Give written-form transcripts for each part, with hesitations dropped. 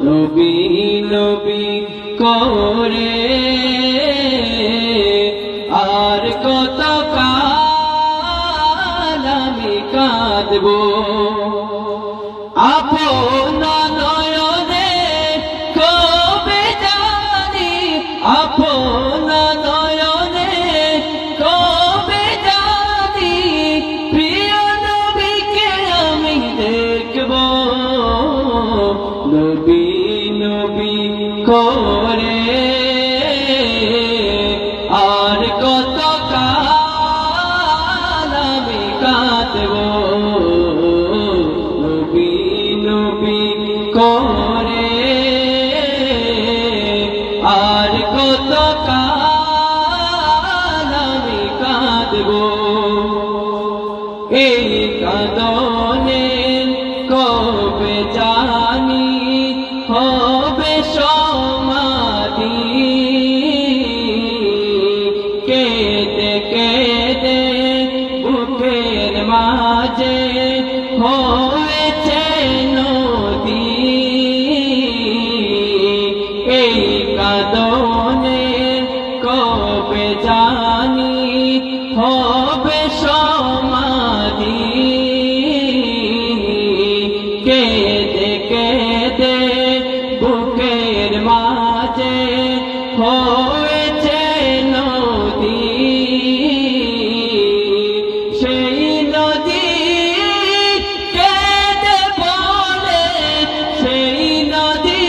নবী নবী করে আর কত কাল আমি কাঁদবো আপন নয়নে কবে জানি আপন নয়নে কবে জানি প্রিয় নবীকে আমি দেখব নবী নবী করে আর কত কাল আমি কাঁদবো নবী নবী করে আর কত কাল আমি কাঁদবো এই কাঁদনে কবে জানি হবে সমাধি কেঁদে কেঁদে বুকের মাঝে হয়েছে নদী এই কাঁদনে কবে জানি হবে সমাধি কেঁদে কেঁদে বুকের মাঝে হয়েছে নদী সেই নদী কেঁদে বলে সেই নদী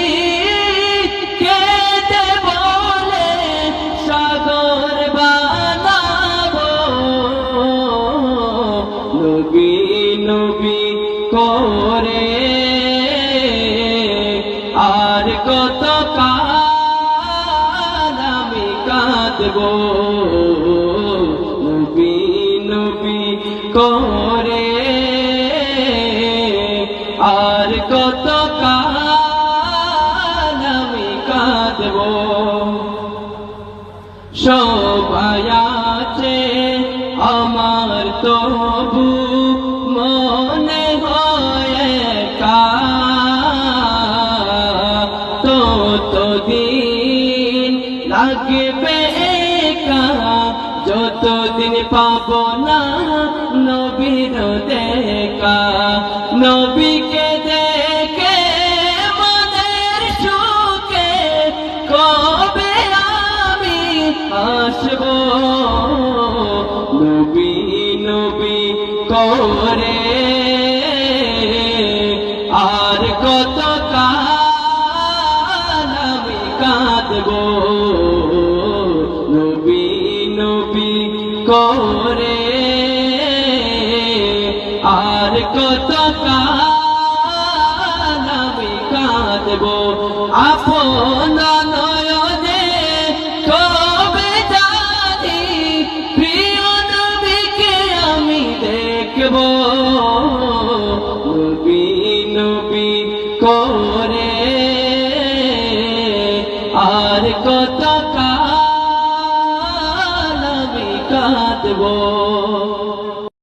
কেঁদে বলে সাগর বানাবো নবী নবী করে আর কত কাল আমি কাঁদবো নবী নবী করে আর কত কাল আমি কাঁদবো সবাই আছে আমার তবু মনে হয় একা ততদিন লাগবে একা যতদিন পাবো না নবীর দেখা নবীকে দেখে মনের সুখে কবে আমি আসবো নবী নবী করে আর কত কাল আমি কাঁদবো নবী নবী করে আর কত কাল আমি কাঁদবো আপন নয়নে কবে জানি প্রিয় নবীকে আমি দেখবো নবী নবী করে আর কত কাল আমি কাঁদবো।